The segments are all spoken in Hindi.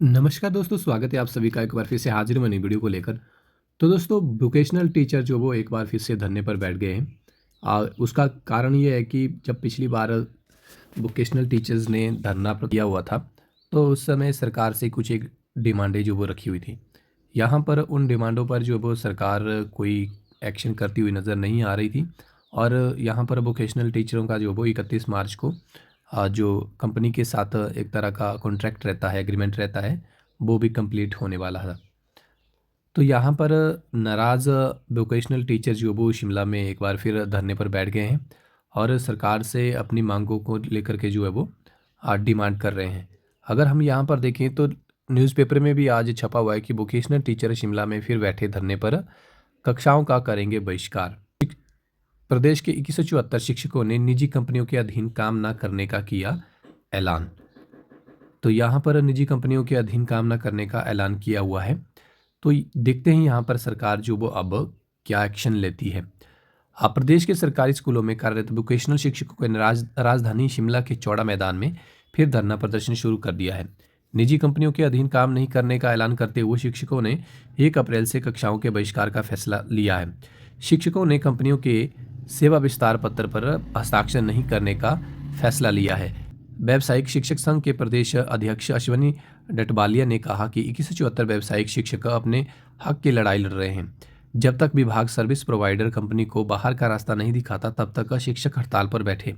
नमस्कार दोस्तों, स्वागत है आप सभी का एक बार फिर से हाजिर हूं नई वीडियो को लेकर। तो दोस्तों, वोकेशनल टीचर जो वो एक बार फिर से धरने पर बैठ गए हैं। उसका कारण ये है कि जब पिछली बार वोकेशनल टीचर्स ने धरना किया हुआ था, तो उस समय सरकार से कुछ एक डिमांडें जो वो रखी हुई थी। यहाँ पर उन डिमांडों पर जो वो सरकार कोई एक्शन करती हुई नज़र नहीं आ रही थी। और यहाँ पर वोकेशनल टीचरों का जो वो 31 मार्च को जो कंपनी के साथ एक तरह का कॉन्ट्रैक्ट रहता है, एग्रीमेंट रहता है, वो भी कंप्लीट होने वाला था। तो यहाँ पर नाराज़ वोकेशनल टीचर जो वो शिमला में एक बार फिर धरने पर बैठ गए हैं और सरकार से अपनी मांगों को लेकर के जो है वो डिमांड कर रहे हैं। अगर हम यहाँ पर देखें तो न्यूज़पेपर में भी आज छपा हुआ है कि वोकेशनल टीचर शिमला में फिर बैठे धरने पर, कक्षाओं का करेंगे बहिष्कार। प्रदेश के 2174 शिक्षकों ने निजी कंपनियों के अधीन काम न करने का किया ऐलान। तो यहाँ पर निजी कंपनियों के अधीन काम न करने का ऐलान किया हुआ है। तो देखते हैं यहाँ पर सरकार जो वो अब क्या एक्शन लेती है। प्रदेश के सरकारी स्कूलों में कार्यरत वोकेशनल शिक्षकों ने राजधानी शिमला के चौड़ा मैदान में फिर धरना प्रदर्शन शुरू कर दिया है। निजी कंपनियों के अधीन काम नहीं करने का ऐलान करते हुए शिक्षकों ने 1 अप्रैल से कक्षाओं के बहिष्कार का फैसला लिया है। शिक्षकों ने कंपनियों के सेवा विस्तार पत्र पर हस्ताक्षर नहीं करने का फैसला लिया है। व्यावसायिक शिक्षक संघ के प्रदेश अध्यक्ष अश्वनी डटवालिया ने कहा कि 2174 व्यावसायिक शिक्षक अपने हक की लड़ाई लड़ रहे हैं। जब तक विभाग सर्विस प्रोवाइडर कंपनी को बाहर का रास्ता नहीं दिखाता, तब तक शिक्षक हड़ताल पर बैठे।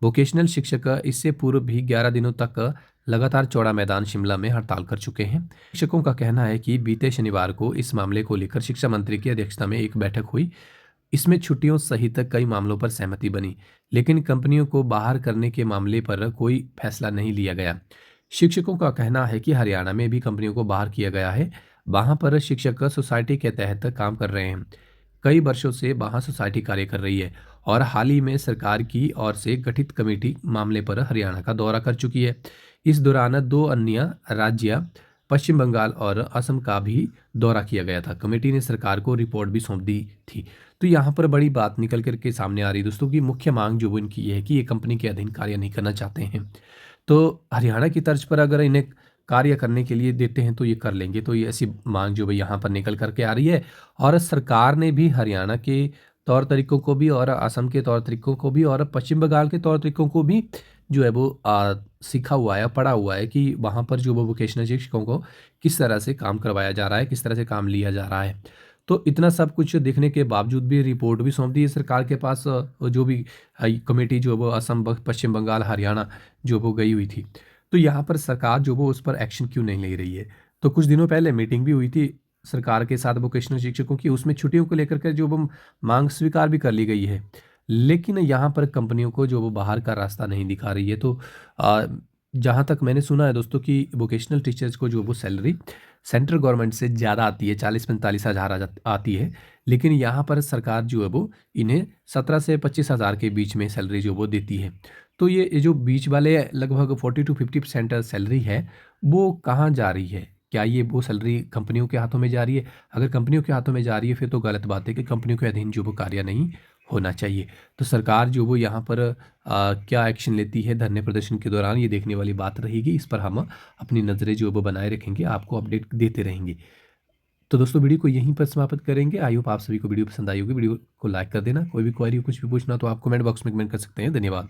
वोकेशनल शिक्षक इससे पूर्व भी 11 दिनों तक लगातार चौड़ा मैदान शिमला में हड़ताल कर चुके हैं। शिक्षकों का कहना है कि बीते शनिवार को इस मामले को लेकर शिक्षा मंत्री की अध्यक्षता में एक बैठक हुई। इसमें छुट्टियों सहित कई मामलों पर सहमति बनी, लेकिन कंपनियों को बाहर करने के मामले पर कोई फैसला नहीं लिया गया। शिक्षकों का कहना है कि हरियाणा में भी कंपनियों को बाहर किया गया है। वहां पर शिक्षक सोसाइटी के तहत काम कर रहे हैं। कई वर्षों से वहां सोसाइटी कार्य कर रही है और हाल ही में सरकार की ओर से गठित कमेटी मामले पर हरियाणा का दौरा कर चुकी है। इस दौरान 2 अन्य राज्य पश्चिम बंगाल और असम का भी दौरा किया गया था। कमेटी ने सरकार को रिपोर्ट भी सौंप दी थी। तो यहाँ पर बड़ी बात निकल करके सामने आ रही है दोस्तों की मुख्य मांग जो वो इनकी ये है कि ये कंपनी के अधीन कार्य नहीं करना चाहते हैं। तो हरियाणा की तर्ज पर अगर इन्हें कार्य करने के लिए देते हैं तो ये कर लेंगे। तो ये ऐसी मांग जो भाई यहाँ पर निकल करके आ रही है। और सरकार ने भी हरियाणा के तौर तरीकों को भी और असम के तौर तरीकों को भी और पश्चिम बंगाल के तौर तरीकों को भी जो है वो सीखा हुआ है, पढ़ा हुआ है कि वहाँ पर जो वो वोकेशनल शिक्षकों को किस तरह से काम करवाया जा रहा है, किस तरह से काम लिया जा रहा है। तो इतना सब कुछ देखने के बावजूद भी रिपोर्ट भी सौंप दी है सरकार के पास, जो भी कमेटी जो वो असम, पश्चिम बंगाल, हरियाणा जो वो गई हुई थी। तो यहाँ पर सरकार जो वो उस पर एक्शन क्यों नहीं ले रही है। तो कुछ दिनों पहले मीटिंग भी हुई थी सरकार के साथ वोकेशनल शिक्षकों की, उसमें छुट्टियों को लेकर के जो वो मांग स्वीकार भी कर ली गई है। लेकिन यहाँ पर कंपनियों को जो वो बाहर का रास्ता नहीं दिखा रही है। तो जहाँ तक मैंने सुना है दोस्तों कि वोकेशनल टीचर्स को जो वो सैलरी सेंट्रल गवर्नमेंट से ज़्यादा आती है, 40-45 हज़ार आती है। लेकिन यहाँ पर सरकार जो है वो इन्हें 17 से 25 हज़ार के बीच में सैलरी जो वो देती है। तो ये जो बीच वाले लगभग 40-50% सैलरी है, वो कहाँ जा रही है? क्या ये वो सैलरी कंपनियों के हाथों में जा रही है? अगर कंपनियों के हाथों में जा रही है, फिर तो गलत बात है कि कंपनियों के अधीन जो वो कार्य नहीं होना चाहिए। तो सरकार जो वो यहाँ पर क्या एक्शन लेती है धरने प्रदर्शन के दौरान, ये देखने वाली बात रहेगी। इस पर हम अपनी नज़रें जो वो बनाए रखेंगे, आपको अपडेट देते रहेंगे। तो दोस्तों, वीडियो को यहीं पर समाप्त करेंगे। आई होप आप सभी को वीडियो पसंद आई होगी। वीडियो को लाइक कर देना। कोई भी क्वेरी, कुछ भी पूछना तो आप कमेंट बॉक्स में कमेंट कर सकते हैं। धन्यवाद।